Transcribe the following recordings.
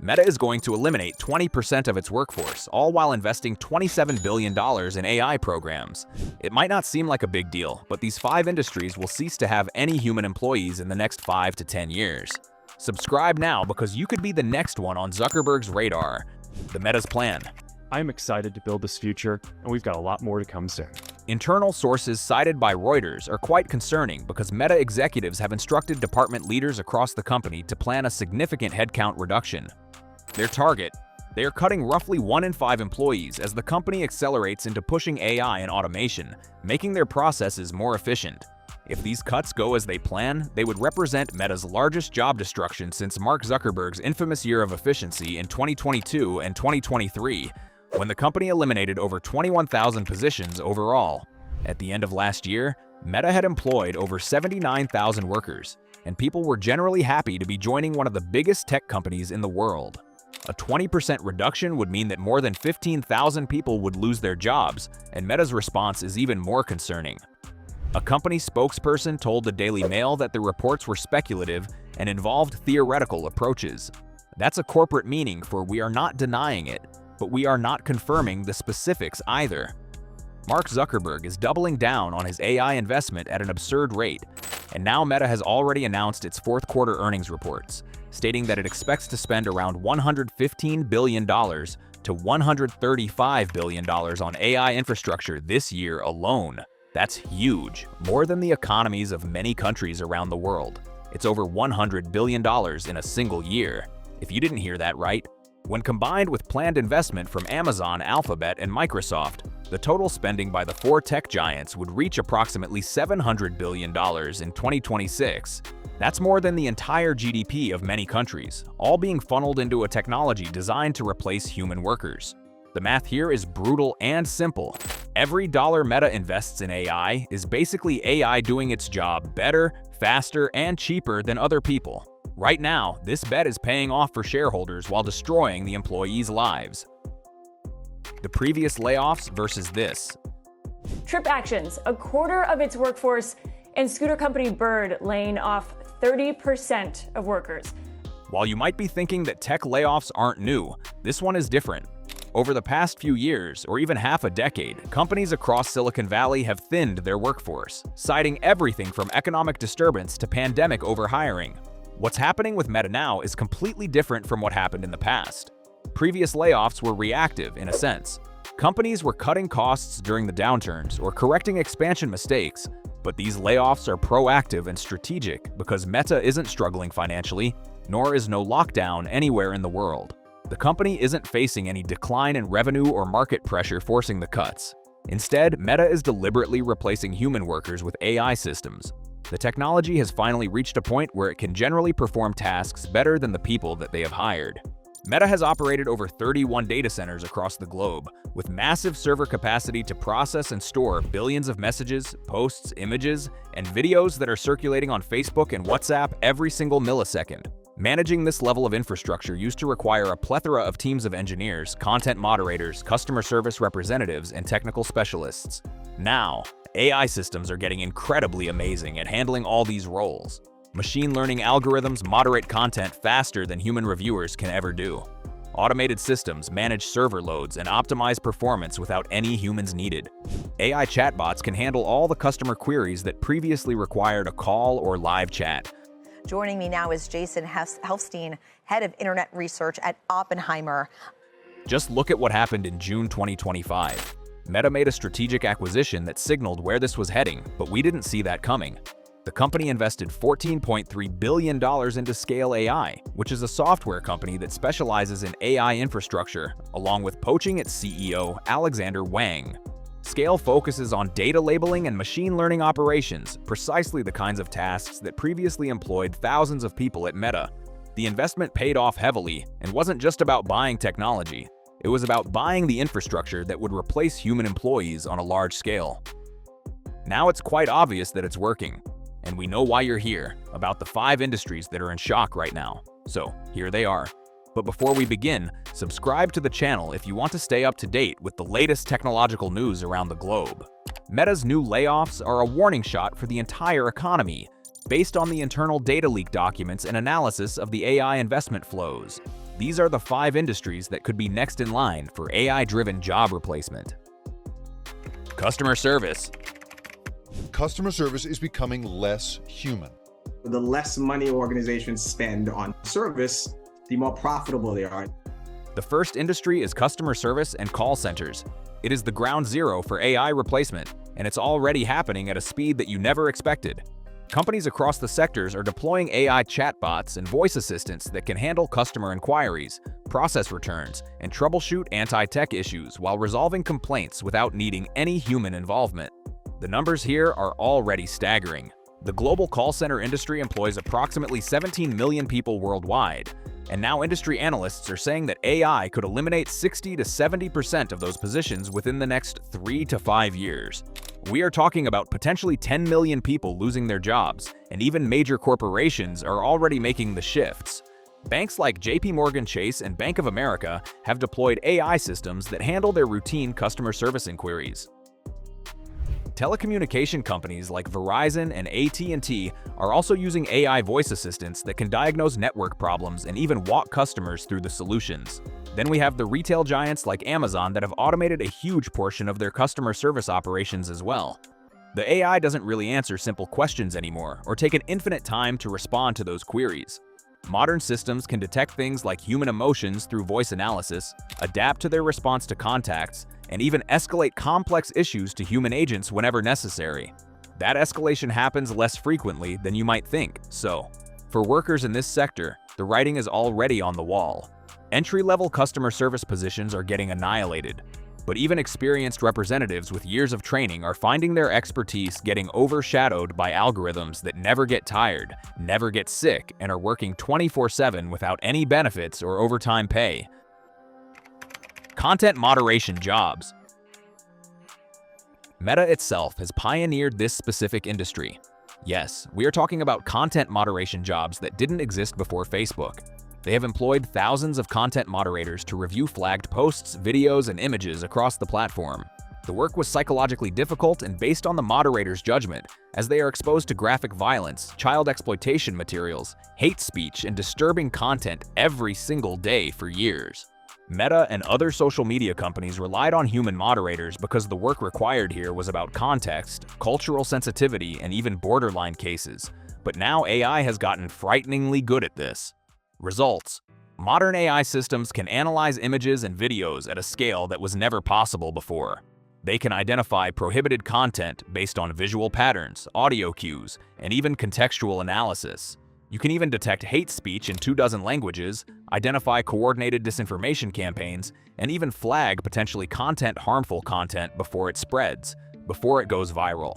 Meta is going to eliminate 20% of its workforce, all while investing $27 billion in AI programs. It might not seem like a big deal, but these 5 industries will cease to have any human employees in the next 5 to 10 years. Subscribe now because you could be the next one on Zuckerberg's radar. The Meta's plan. I'm excited to build this future, and we've got a lot more to come soon. Internal sources cited by Reuters are quite concerning because Meta executives have instructed department leaders across the company to plan a significant headcount reduction. Their target: they are cutting roughly 1 in 5 employees as the company accelerates into pushing AI and automation, making their processes more efficient. If these cuts go as they plan, they would represent Meta's largest job destruction since Mark Zuckerberg's infamous year of efficiency in 2022 and 2023, when the company eliminated over 21,000 positions overall. At the end of last year, Meta had employed over 79,000 workers, and people were generally happy to be joining one of the biggest tech companies in the world. A 20% reduction would mean that more than 15,000 people would lose their jobs, and Meta's response is even more concerning. A company spokesperson told the Daily Mail that the reports were speculative and involved theoretical approaches. That's a corporate meaning for "we are not denying it, but we are not confirming the specifics either." Mark Zuckerberg is doubling down on his AI investment at an absurd rate, and now Meta has already announced its fourth quarter earnings reports, stating that it expects to spend around $115 billion to $135 billion on AI infrastructure this year alone. That's huge, more than the economies of many countries around the world. It's over $100 billion in a single year. If you didn't hear that right. When combined with planned investment from Amazon, Alphabet, and Microsoft, the total spending by the 4 tech giants would reach approximately $700 billion in 2026. That's more than the entire GDP of many countries, all being funneled into a technology designed to replace human workers. The math here is brutal and simple. Every dollar Meta invests in AI is basically AI doing its job better, faster, and cheaper than other people. Right now, this bet is paying off for shareholders while destroying the employees' lives. The previous layoffs versus this. Trip Actions, a quarter of its workforce, and scooter company Bird laying off 30% of workers. While you might be thinking that tech layoffs aren't new, this one is different. Over the past few years, or even half a decade, companies across Silicon Valley have thinned their workforce, citing everything from economic disturbance to pandemic overhiring. What's happening with Meta now is completely different from what happened in the past. Previous layoffs were reactive in a sense. Companies were cutting costs during the downturns or correcting expansion mistakes, but these layoffs are proactive and strategic because Meta isn't struggling financially, nor is no lockdown anywhere in the world. The company isn't facing any decline in revenue or market pressure forcing the cuts. Instead, Meta is deliberately replacing human workers with AI systems. The technology has finally reached a point where it can generally perform tasks better than the people that they have hired. Meta has operated over 31 data centers across the globe, with massive server capacity to process and store billions of messages, posts, images, and videos that are circulating on Facebook and WhatsApp every single millisecond. Managing this level of infrastructure used to require a plethora of teams of engineers, content moderators, customer service representatives, and technical specialists. Now, AI systems are getting incredibly amazing at handling all these roles. Machine learning algorithms moderate content faster than human reviewers can ever do. Automated systems manage server loads and optimize performance without any humans needed. AI chatbots can handle all the customer queries that previously required a call or live chat. Joining me now is Jason Helfstein, head of internet research at Oppenheimer. Just look at what happened in June 2025. Meta made a strategic acquisition that signaled where this was heading, but we didn't see that coming. The company invested $14.3 billion into Scale AI, which is a software company that specializes in AI infrastructure, along with poaching its CEO, Alexander Wang. Scale focuses on data labeling and machine learning operations, precisely the kinds of tasks that previously employed thousands of people at Meta. The investment paid off heavily and wasn't just about buying technology. It was about buying the infrastructure that would replace human employees on a large scale. Now it's quite obvious that it's working, and we know why you're here, about the 5 industries that are in shock right now. So here they are. But before we begin, subscribe to the channel if you want to stay up to date with the latest technological news around the globe. Meta's new layoffs are a warning shot for the entire economy, based on the internal data leak documents and analysis of the AI investment flows. These are the 5 industries that could be next in line for AI-driven job replacement. Customer service. Customer service is becoming less human. The less money organizations spend on service, the more profitable they are. The first industry is customer service and call centers. It is the ground zero for AI replacement, and it's already happening at a speed that you never expected. Companies across the sectors are deploying AI chatbots and voice assistants that can handle customer inquiries, process returns, and troubleshoot anti-tech issues while resolving complaints without needing any human involvement. The numbers here are already staggering. The global call center industry employs approximately 17 million people worldwide, and now industry analysts are saying that AI could eliminate 60 to 70% of those positions within the next 3 to 5 years. We are talking about potentially 10 million people losing their jobs, and even major corporations are already making the shifts. Banks like JP Chase and Bank of America have deployed AI systems that handle their routine customer service inquiries. Telecommunication companies like Verizon and AT&T are also using AI voice assistants that can diagnose network problems and even walk customers through the solutions. Then we have the retail giants like Amazon that have automated a huge portion of their customer service operations as well. The AI doesn't really answer simple questions anymore or take an infinite time to respond to those queries. Modern systems can detect things like human emotions through voice analysis, adapt to their response to contacts, and even escalate complex issues to human agents whenever necessary. That escalation happens less frequently than you might think, so for workers in this sector, the writing is already on the wall. Entry-level customer service positions are getting annihilated, but even experienced representatives with years of training are finding their expertise getting overshadowed by algorithms that never get tired, never get sick, and are working 24/7 without any benefits or overtime pay. Content moderation jobs. Meta itself has pioneered this specific industry. Yes, we are talking about content moderation jobs that didn't exist before Facebook. They have employed thousands of content moderators to review flagged posts, videos, and images across the platform. The work was psychologically difficult and based on the moderator's judgment, as they are exposed to graphic violence, child exploitation materials, hate speech, and disturbing content every single day for years. Meta and other social media companies relied on human moderators because the work required here was about context, cultural sensitivity, and even borderline cases. But now AI has gotten frighteningly good at this. Results: modern AI systems can analyze images and videos at a scale that was never possible before. They can identify prohibited content based on visual patterns, audio cues, and even contextual analysis. You can even detect hate speech in 24 languages, identify coordinated disinformation campaigns, and even flag potentially harmful content before it spreads, before it goes viral.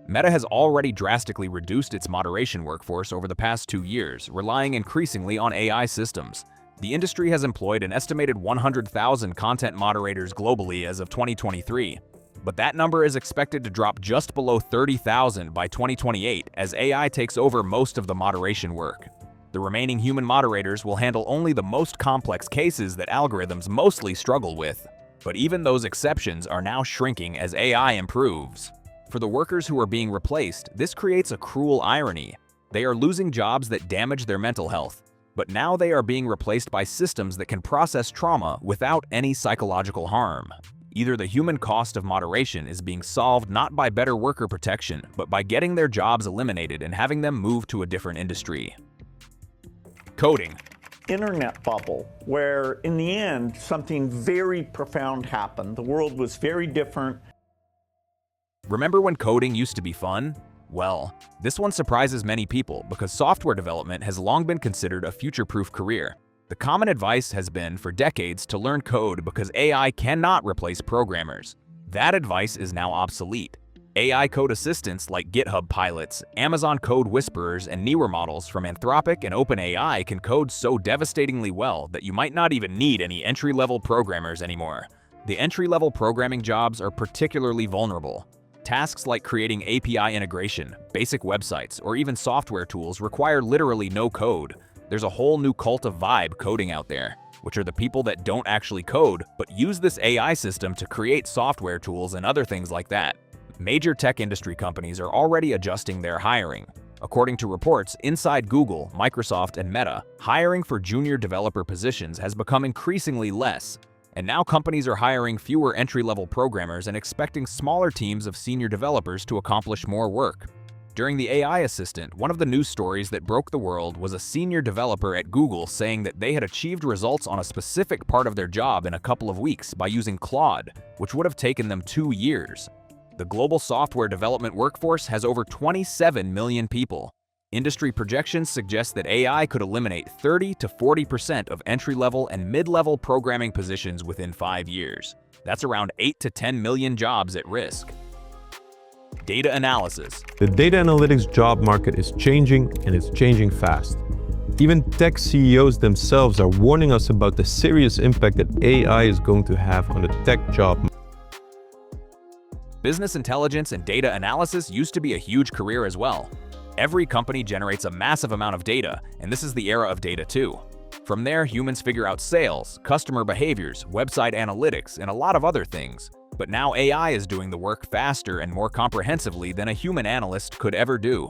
Meta has already drastically reduced its moderation workforce over the past 2 years, relying increasingly on AI systems. The industry has employed an estimated 100,000 content moderators globally as of 2023. But that number is expected to drop just below 30,000 by 2028 as AI takes over most of the moderation work. The remaining human moderators will handle only the most complex cases that algorithms mostly struggle with. But even those exceptions are now shrinking as AI improves. For the workers who are being replaced, this creates a cruel irony. They are losing jobs that damage their mental health, but now they are being replaced by systems that can process trauma without any psychological harm. Either the human cost of moderation is being solved not by better worker protection, but by getting their jobs eliminated and having them move to a different industry. Coding. Internet bubble, where in the end, something very profound happened. The world was very different. Remember when coding used to be fun? Well, this one surprises many people because software development has long been considered a future-proof career. The common advice has been for decades to learn code because AI cannot replace programmers. That advice is now obsolete. AI code assistants like GitHub pilots, Amazon code whisperers, and newer models from Anthropic and OpenAI can code so devastatingly well that you might not even need any entry-level programmers anymore. The entry-level programming jobs are particularly vulnerable. Tasks like creating API integration, basic websites, or even software tools require literally no code. There's a whole new cult of vibe coding out there, which are the people that don't actually code, but use this AI system to create software tools and other things like that. Major tech industry companies are already adjusting their hiring. According to reports inside Google, Microsoft, and Meta, hiring for junior developer positions has become increasingly less, and now companies are hiring fewer entry-level programmers and expecting smaller teams of senior developers to accomplish more work. During the AI assistant, one of the news stories that broke the world was a senior developer at Google saying that they had achieved results on a specific part of their job in a couple of weeks by using Claude, which would have taken them 2 years. The global software development workforce has over 27 million people. Industry projections suggest that AI could eliminate 30 to 40% of entry-level and mid-level programming positions within 5 years. That's around 8 to 10 million jobs at risk. Data analysis. The data analytics job market is changing, and it's changing fast. Even tech CEOs themselves are warning us about the serious impact that AI is going to have on the tech job market. Business intelligence and data analysis used to be a huge career as well. Every company generates a massive amount of data, and this is the era of data too. From there, humans figure out sales, customer behaviors, website analytics, and a lot of other things. But now AI is doing the work faster and more comprehensively than a human analyst could ever do.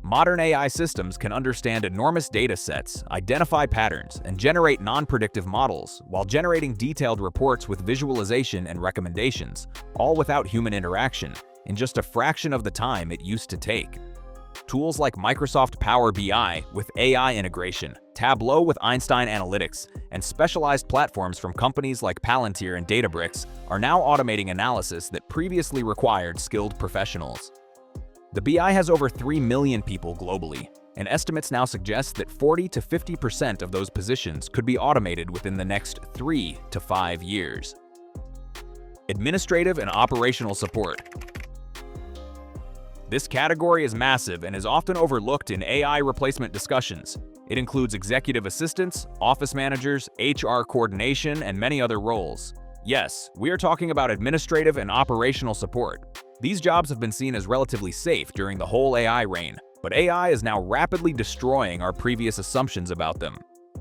Modern AI systems can understand enormous data sets, identify patterns, and generate non-predictive models, while generating detailed reports with visualization and recommendations, all without human interaction, in just a fraction of the time it used to take. Tools like Microsoft Power BI with AI integration, Tableau with Einstein Analytics, and specialized platforms from companies like Palantir and Databricks are now automating analysis that previously required skilled professionals. The BI has over 3 million people globally, and estimates now suggest that 40 to 50% of those positions could be automated within the next 3 to 5 years. Administrative and operational support. This category is massive and is often overlooked in AI replacement discussions. It includes executive assistants, office managers, HR coordination, and many other roles. Yes, we are talking about administrative and operational support. These jobs have been seen as relatively safe during the whole AI reign, but AI is now rapidly destroying our previous assumptions about them.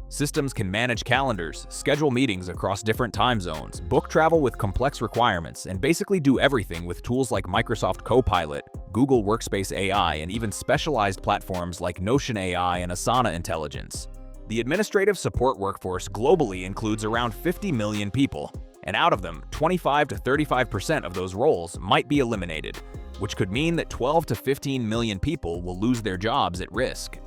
Systems can manage calendars, schedule meetings across different time zones, book travel with complex requirements, and basically do everything with tools like Microsoft Copilot, Google Workspace AI, and even specialized platforms like Notion AI and Asana Intelligence. The administrative support workforce globally includes around 50 million people, and out of them, 25 to 35% of those roles might be eliminated, which could mean that 12 to 15 million people will lose their jobs at risk.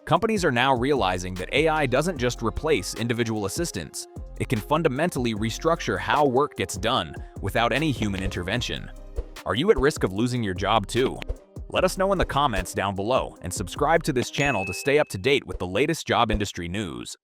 Companies are now realizing that AI doesn't just replace individual assistants, it can fundamentally restructure how work gets done without any human intervention. Are you at risk of losing your job too? Let us know in the comments down below and subscribe to this channel to stay up to date with the latest job industry news.